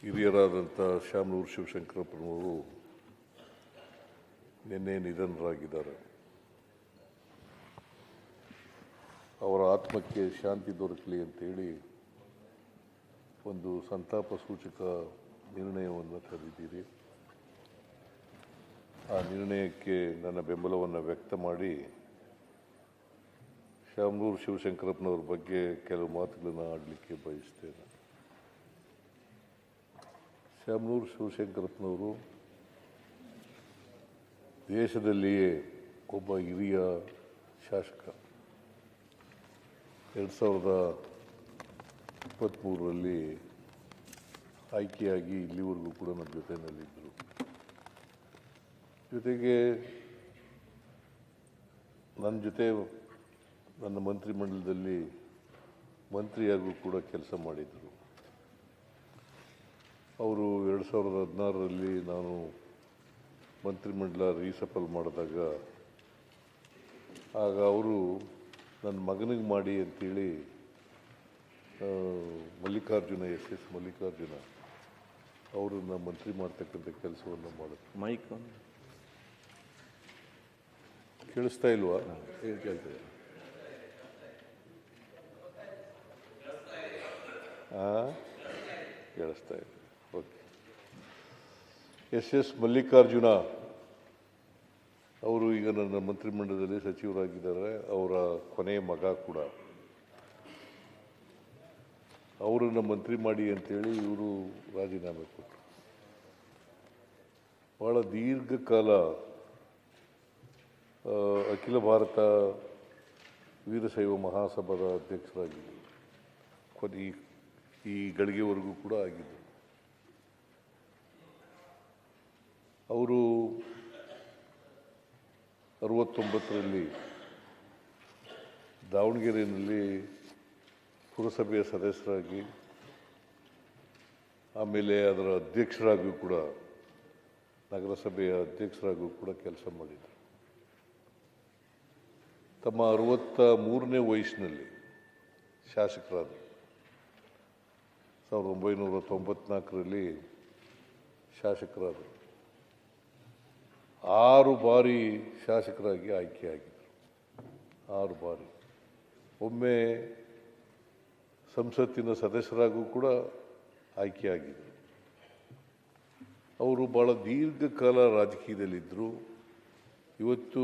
ಹಿರಿಯರಾದಂಥ ಶಾಮನೂರು ಶಿವಶಂಕರಪ್ಪನವರು ನಿನ್ನೆ ನಿಧನರಾಗಿದ್ದಾರೆ. ಅವರ ಆತ್ಮಕ್ಕೆ ಶಾಂತಿ ದೊರಕಲಿ ಅಂತೇಳಿ ಒಂದು ಸಂತಾಪ ಸೂಚಕ ನಿರ್ಣಯವನ್ನು ಕರೆದಿದ್ದೀರಿ. ಆ ನಿರ್ಣಯಕ್ಕೆ ನನ್ನ ಬೆಂಬಲವನ್ನು ವ್ಯಕ್ತ ಮಾಡಿ ಶಾಮನೂರು ಶಿವಶಂಕರಪ್ಪನವ್ರ ಬಗ್ಗೆ ಕೆಲವು ಮಾತುಗಳನ್ನು ಆಡಲಿಕ್ಕೆ ಬಯಸ್ತೇನೆ. ಶಾಮನೂರು ಶಿವಶಂಕರಪ್ಪನವರು ದೇಶದಲ್ಲಿಯೇ ಒಬ್ಬ ಹಿರಿಯ ಶಾಸಕ. 2023ರಲ್ಲಿ ಆಯ್ಕೆಯಾಗಿ ಇಲ್ಲಿವರೆಗೂ ಕೂಡ ನಮ್ಮ ಜೊತೆಯಲ್ಲಿದ್ದರು. ಜೊತೆಗೆ ನನ್ನ ಜೊತೆ ನನ್ನ ಮಂತ್ರಿಮಂಡಲದಲ್ಲಿ ಮಂತ್ರಿಯಾಗೂ ಕೂಡ ಕೆಲಸ ಮಾಡಿದರು. ಅವರು 2016ರಲ್ಲಿ ನಾನು ಮಂತ್ರಿಮಂಡಲ ರೀಸಫಲ್ ಮಾಡಿದಾಗ ಆಗ ಅವರು ನನ್ನ ಮಗನಿಗೆ ಮಾಡಿ ಅಂತೇಳಿ ಮಲ್ಲಿಕಾರ್ಜುನ ಎಸ್ ಮಲ್ಲಿಕಾರ್ಜುನ ಅವರನ್ನು ಮಂತ್ರಿ ಮಾಡ್ತಕ್ಕಂಥ ಕೆಲಸವನ್ನು ಮಾಡಿದ್ರು. ಮೈಕ್ ಕೇಳಿಸ್ತಾ ಇಲ್ವಾ? ಕೇಳ್ತದೆ. ಕೇಳಿಸ್ತಾ ಇದೆ. ಓಕೆ. ಎಸ್ ಮಲ್ಲಿಕಾರ್ಜುನ ಅವರು ಈಗ ನನ್ನ ಮಂತ್ರಿಮಂಡಲದಲ್ಲಿ ಸಚಿವರಾಗಿದ್ದಾರೆ. ಅವರ ಕೊನೆಯ ಮಗ ಕೂಡ. ಅವರನ್ನು ಮಂತ್ರಿ ಮಾಡಿ ಅಂತೇಳಿ ಇವರು ರಾಜೀನಾಮೆ ಕೊಟ್ಟರು. ಭಾಳ ದೀರ್ಘಕಾಲ ಅಖಿಲ ಭಾರತ ವೀರಶೈವ ಮಹಾಸಭಾದ ಅಧ್ಯಕ್ಷರಾಗಿದ್ದರು. ಈ ಗಳಿಗೆವರೆಗೂ ಕೂಡ ಆಗಿದ್ದರು. ಅವರು 69ರಲ್ಲಿ ದಾವಣಗೆರೆಯಲ್ಲಿ ಪುರಸಭೆಯ ಸದಸ್ಯರಾಗಿ ಆಮೇಲೆ ಅದರ ಅಧ್ಯಕ್ಷರಾಗೂ ಕೂಡ ನಗರಸಭೆಯ ಅಧ್ಯಕ್ಷರಾಗೂ ಕೂಡ ಕೆಲಸ ಮಾಡಿದರು. ತಮ್ಮ 63ನೇ ವಯಸ್ಸಿನಲ್ಲಿ ಶಾಸಕರಾದರು. 1994ರಲ್ಲಿ ಶಾಸಕರಾದರು. 6 ಬಾರಿ ಶಾಸಕರಾಗಿ ಆಯ್ಕೆಯಾಗಿದ್ದರು. 6 ಬಾರಿ. ಒಮ್ಮೆ ಸಂಸತ್ತಿನ ಸದಸ್ಯರಾಗೂ ಕೂಡ ಆಯ್ಕೆಯಾಗಿದ್ದರು. ಅವರು ಭಾಳ ದೀರ್ಘಕಾಲ ರಾಜಕೀಯದಲ್ಲಿದ್ದರು. ಇವತ್ತು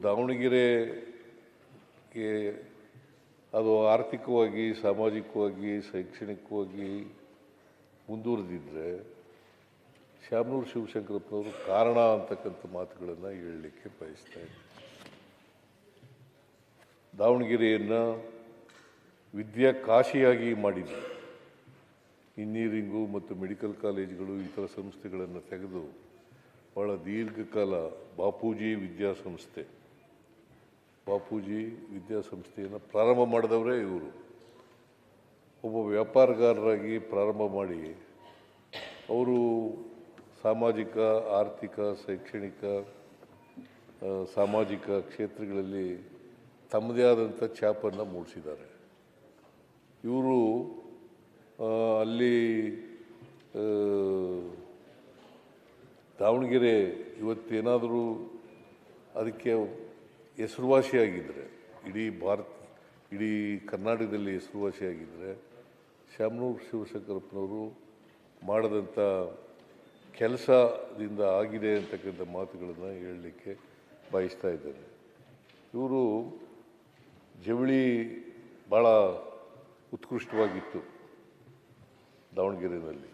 ದಾವಣಗೆರೆಗೆ ಅದು ಆರ್ಥಿಕವಾಗಿ, ಸಾಮಾಜಿಕವಾಗಿ, ಶೈಕ್ಷಣಿಕವಾಗಿ ಮುಂದುವರೆದಿದ್ದರೆ ಶಾಮನೂರು ಶಿವಶಂಕರಪ್ಪನವರು ಕಾರಣ ಅಂತಕ್ಕಂಥ ಮಾತುಗಳನ್ನು ಹೇಳಲಿಕ್ಕೆ ಬಯಸ್ತಾ ಇದ್ದಾರೆ. ದಾವಣಗೆರೆಯನ್ನು ವಿದ್ಯಾಕಾಶಿಯಾಗಿ ಮಾಡಿದರು. ಇಂಜಿನಿಯರಿಂಗು ಮತ್ತು ಮೆಡಿಕಲ್ ಕಾಲೇಜುಗಳು, ಇತರ ಸಂಸ್ಥೆಗಳನ್ನು ತೆಗೆದು ಭಾಳ ದೀರ್ಘಕಾಲ ಬಾಪೂಜಿ ವಿದ್ಯಾಸಂಸ್ಥೆಯನ್ನು ಪ್ರಾರಂಭ ಮಾಡಿದವರೇ ಇವರು. ಒಬ್ಬ ವ್ಯಾಪಾರಗಾರರಾಗಿ ಪ್ರಾರಂಭ ಮಾಡಿ ಅವರು ಸಾಮಾಜಿಕ, ಆರ್ಥಿಕ, ಶೈಕ್ಷಣಿಕ, ಸಾಮಾಜಿಕ ಕ್ಷೇತ್ರಗಳಲ್ಲಿ ತಮ್ಮದೇ ಆದಂಥ ಛಾಪನ್ನು ಮೂಡಿಸಿದ್ದಾರೆ. ಇವರು ಅಲ್ಲಿ ದಾವಣಗೆರೆ ಇವತ್ತೇನಾದರೂ ಅದಕ್ಕೆ ಹೆಸರುವಾಸಿಯಾಗಿದ್ದರೆ, ಇಡೀ ಕರ್ನಾಟಕದಲ್ಲಿ ಹೆಸರುವಾಸಿಯಾಗಿದ್ದರೆ ಶಾಮನೂರು ಶಿವಶಂಕರಪ್ಪನವರು ಮಾಡಿದಂಥ ಕೆಲಸದಿಂದ ಆಗಿದೆ ಅಂತಕ್ಕಂಥ ಮಾತುಗಳನ್ನು ಹೇಳಲಿಕ್ಕೆ ಬಯಸ್ತಾ ಇದ್ದಾರೆ. ಇವರು ಜವಳಿ ಭಾಳ ಉತ್ಕೃಷ್ಟವಾಗಿತ್ತು ದಾವಣಗೆರೆಯಲ್ಲಿ.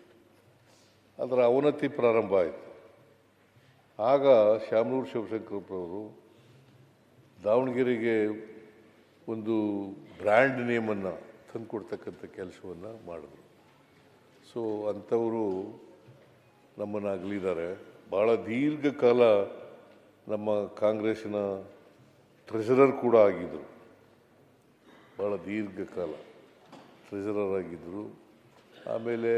ಅದರ ಅವನತಿ ಪ್ರಾರಂಭ ಆಯಿತು. ಆಗ ಶಾಮನೂರು ಶಿವಶಂಕರಪ್ಪನವರು ದಾವಣಗೆರೆಗೆ ಒಂದು ಬ್ರ್ಯಾಂಡ್ ನೇಮನ್ನು ತಂದುಕೊಡ್ತಕ್ಕಂಥ ಕೆಲಸವನ್ನು ಮಾಡಿದ್ರು. ಸೊ ಅಂಥವರು ನಮ್ಮನ್ನು ಅಗಲಿದ್ದಾರೆ. ಭಾಳ ದೀರ್ಘಕಾಲ ನಮ್ಮ ಕಾಂಗ್ರೆಸ್ಸಿನ ಟ್ರೆಷರರ್ ಕೂಡ ಆಗಿದ್ದರು. ಭಾಳ ದೀರ್ಘಕಾಲ ಟ್ರೆಷರರ್ ಆಗಿದ್ದರು. ಆಮೇಲೆ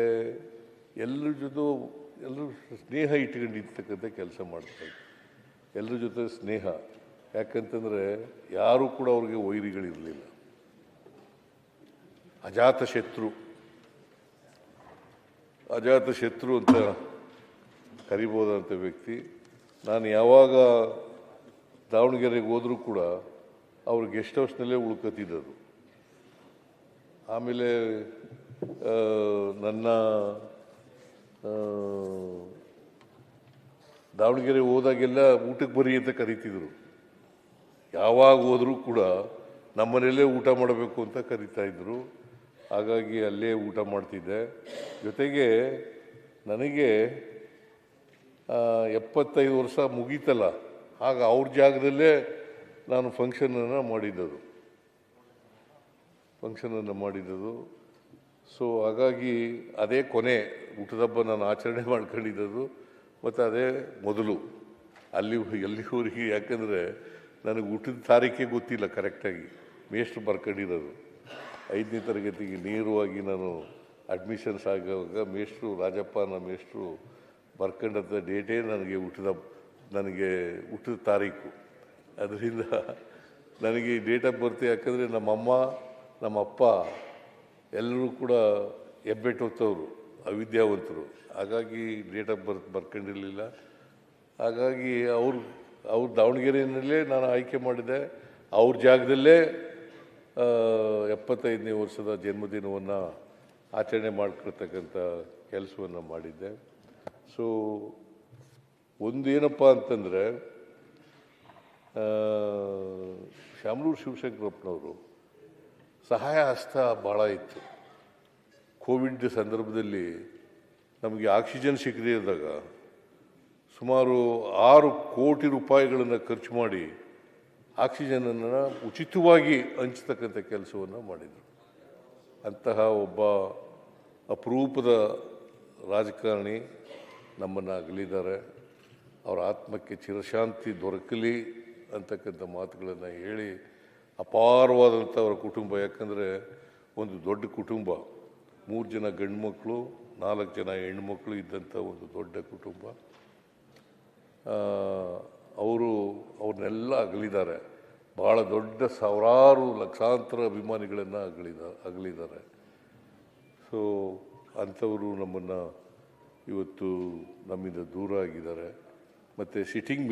ಎಲ್ಲರೂ ಸ್ನೇಹ ಇಟ್ಕೊಂಡಿರ್ತಕ್ಕಂಥ ಕೆಲಸ ಮಾಡ್ತಾಯಿದ್ರು. ಎಲ್ಲರ ಜೊತೆ ಸ್ನೇಹ. ಯಾಕಂತಂದರೆ ಯಾರೂ ಕೂಡ ಅವ್ರಿಗೆ ವೈರಿಗಳಿರಲಿಲ್ಲ. ಅಜಾತಶತ್ರು. ಅಜಾತ ಶತ್ರು ಅಂತ ಕರಿಬೋದಂಥ ವ್ಯಕ್ತಿ. ನಾನು ಯಾವಾಗ ದಾವಣಗೆರೆಗೆ ಹೋದರೂ ಕೂಡ ಅವ್ರ ಗೆಸ್ಟ್ ಹೌಸ್ನಲ್ಲೇ ಉಳ್ಕೊತಿದ್ದದು. ಆಮೇಲೆ ನನ್ನ ದಾವಣಗೆರೆ ಹೋದಾಗೆಲ್ಲ ಊಟಕ್ಕೆ ಬರಿ ಅಂತ ಕರೀತಿದ್ರು. ಯಾವಾಗ ಹೋದರೂ ಕೂಡ ನಮ್ಮನೆಯಲ್ಲೇ ಊಟ ಮಾಡಬೇಕು ಅಂತ ಕರೀತಾ ಇದ್ರು. ಹಾಗಾಗಿ ಅಲ್ಲೇ ಊಟ ಮಾಡ್ತಿದ್ದೆ. ಜೊತೆಗೆ ನನಗೆ 75 ವರ್ಷ ಮುಗೀತಲ್ಲ, ಆಗ ಅವ್ರ ಜಾಗದಲ್ಲೇ ನಾನು ಫಂಕ್ಷನನ್ನು ಮಾಡಿದ್ದದು. ಸೊ ಹಾಗಾಗಿ ಅದೇ ಕೊನೆ ಊಟದ ಹಬ್ಬ ನಾನು ಆಚರಣೆ ಮಾಡ್ಕೊಂಡಿದ್ದದು, ಮತ್ತು ಅದೇ ಮೊದಲು ಎಲ್ಲಿವರೆಗೆ. ಯಾಕಂದರೆ ನನಗೆ ಊಟದ ತಾರೀಖೇ ಗೊತ್ತಿಲ್ಲ ಕರೆಕ್ಟಾಗಿ. ಮೇಷ್ಟ್ರು ಬರ್ಕೊಂಡಿರೋದು 5ನೇ ತರಗತಿಗೆ ನೇರವಾಗಿ ನಾನು ಅಡ್ಮಿಷನ್ಸ್ ಆಗುವಾಗ ಮೇಷ್ಟ್ರು ರಾಜಪ್ಪ ನಮ್ಮ ಮೇಷ್ಟ್ರು ಬರ್ಕೊಂಡಂಥ ಡೇಟೇ ನನಗೆ ಊಟದ ತಾರೀಕು. ಅದರಿಂದ ನನಗೆ ಡೇಟ್ ಆಫ್ ಬರ್ತ್, ಯಾಕಂದರೆ ನಮ್ಮಮ್ಮ ನಮ್ಮಪ್ಪ ಎಲ್ಲರೂ ಕೂಡ ಹೆಬ್ಬೆಟ್ಟು ಹೊತ್ತವರು, ಅವಿದ್ಯಾವಂತರು. ಹಾಗಾಗಿ ಡೇಟ್ ಆಫ್ ಬರ್ತ್ ಬರ್ಕೊಂಡಿರಲಿಲ್ಲ. ಹಾಗಾಗಿ ಅವ್ರ ದಾವಣಗೆರೆಯಲ್ಲೇ ನಾನು ಆಯ್ಕೆ ಮಾಡಿದೆ. ಅವ್ರ ಜಾಗದಲ್ಲೇ 75ನೇ ವರ್ಷದ ಜನ್ಮದಿನವನ್ನು ಆಚರಣೆ ಮಾಡ್ಕೊಳ್ತಕ್ಕಂಥ ಕೆಲಸವನ್ನು ಮಾಡಿದ್ದೆ. ಸೊ ಒಂದೇನಪ್ಪ ಅಂತಂದರೆ, ಶಾಮನೂರು ಶಿವಶಂಕರಪ್ಪನವರು ಸಹಾಯ ಹಸ್ತ ಭಾಳ ಇತ್ತು. ಕೋವಿಡ್ ಸಂದರ್ಭದಲ್ಲಿ ನಮಗೆ ಆಕ್ಸಿಜನ್ ಸಿಗದೇ ಇದ್ದಾಗ ಸುಮಾರು 6 ಕೋಟಿ ರೂಪಾಯಿಗಳನ್ನು ಖರ್ಚು ಮಾಡಿ ಆಕ್ಸಿಜನನ್ನು ಉಚಿತವಾಗಿ ಹಂಚತಕ್ಕಂಥ ಕೆಲಸವನ್ನು ಮಾಡಿದರು. ಅಂತಹ ಒಬ್ಬ ಅಪರೂಪದ ರಾಜಕಾರಣಿ ನಮ್ಮನ್ನು ಅಗಲಿದ್ದಾರೆ. ಅವರ ಆತ್ಮಕ್ಕೆ ಚಿರಶಾಂತಿ ದೊರಕಲಿ ಅಂತಕ್ಕಂಥ ಮಾತುಗಳನ್ನು ಹೇಳಿ, ಅಪಾರವಾದಂಥ ಅವರ ಕುಟುಂಬ, ಯಾಕಂದರೆ ಒಂದು ದೊಡ್ಡ ಕುಟುಂಬ, 3 ಜನ ಗಂಡು ಮಕ್ಕಳು 4 ಜನ ಹೆಣ್ಣುಮಕ್ಕಳು ಇದ್ದಂಥ ಒಂದು ದೊಡ್ಡ ಕುಟುಂಬ. ಅವ್ರನ್ನೆಲ್ಲ ಅಗಲಿದ್ದಾರೆ. ಭಾಳ ದೊಡ್ಡ ಸಾವಿರಾರು ಲಕ್ಷಾಂತರ ಅಭಿಮಾನಿಗಳನ್ನು ಅಗಲಿದ್ದಾರೆ. ಸೊ ಅಂಥವರು ನಮ್ಮನ್ನು ಇವತ್ತು ನಮ್ಮಿಂದ ದೂರ ಆಗಿದ್ದಾರೆ. ಮತ್ತು ಸಿಟ್ಟಿಂಗ್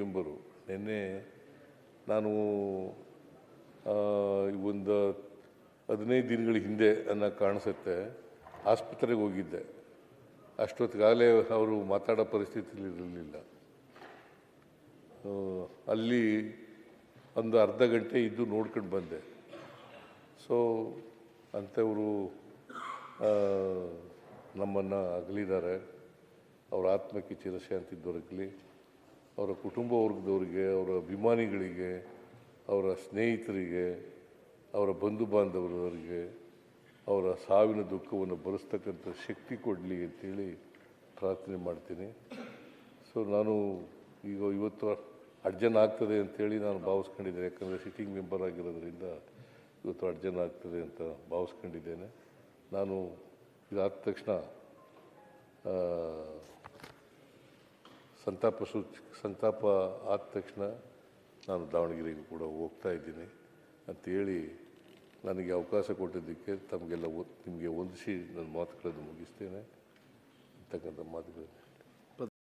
ಮೆಂಬರು ನಿನ್ನೆ ನಾನು ಒಂದು 15 ದಿನಗಳ ಹಿಂದೆ ಕಾಣಿಸುತ್ತೆ ಆಸ್ಪತ್ರೆಗೆ ಹೋಗಿದ್ದೆ. ಅಷ್ಟೊತ್ತಿಗಾಗಲೇ ಅವರು ಮಾತಾಡೋ ಪರಿಸ್ಥಿತಿಯಲ್ಲಿ ಇರಲಿಲ್ಲ. ಅಲ್ಲಿ ಒಂದು ಅರ್ಧ ಗಂಟೆ ಇದ್ದು ನೋಡ್ಕೊಂಡು ಬಂದೆ. ಸೊ ಅಂಥವರು ನಮ್ಮನ್ನು ಅಗಲಿದ್ದಾರೆ. ಅವರ ಆತ್ಮಕ್ಕೆ ಚಿರಶಾಂತಿ ದೊರಕಲಿ. ಅವರ ಕುಟುಂಬ ವರ್ಗದವರಿಗೆ, ಅವರ ಅಭಿಮಾನಿಗಳಿಗೆ, ಅವರ ಸ್ನೇಹಿತರಿಗೆ, ಅವರ ಬಂಧು ಬಾಂಧವರಿಗೆ ಅವರ ಸಾವಿನ ದುಃಖವನ್ನು ಭರಿಸ್ತಕ್ಕಂಥ ಶಕ್ತಿ ಕೊಡಲಿ ಅಂತೇಳಿ ಪ್ರಾರ್ಥನೆ ಮಾಡ್ತೀನಿ. ಸೊ ನಾನು ಇವತ್ತು ಅರ್ಜನ್ ಆಗ್ತದೆ ಅಂತೇಳಿ ನಾನು ಭಾವಿಸ್ಕೊಂಡಿದ್ದೇನೆ. ಯಾಕಂದರೆ ಸಿಟ್ಟಿಂಗ್ ಮೆಂಬರ್ ಆಗಿರೋದ್ರಿಂದ ಇವತ್ತು ಅರ್ಜನ್ ಆಗ್ತದೆ ಅಂತ ಭಾವಿಸ್ಕೊಂಡಿದ್ದೇನೆ. ನಾನು ಇದಾದ ತಕ್ಷಣ ಸಂತಾಪ ಆದ ತಕ್ಷಣ ನಾನು ದಾವಣಗೆರೆಗೂ ಕೂಡ ಹೋಗ್ತಾ ಇದ್ದೀನಿ ಅಂಥೇಳಿ ನನಗೆ ಅವಕಾಶ ಕೊಟ್ಟಿದ್ದಕ್ಕೆ ನಿಮಗೆ ಹೊಂದಿಸಿ ನನ್ನ ಮಾತುಗಳನ್ನು ಮುಗಿಸ್ತೇನೆ ಅಂತಕ್ಕಂಥ ಮಾತುಗಳು.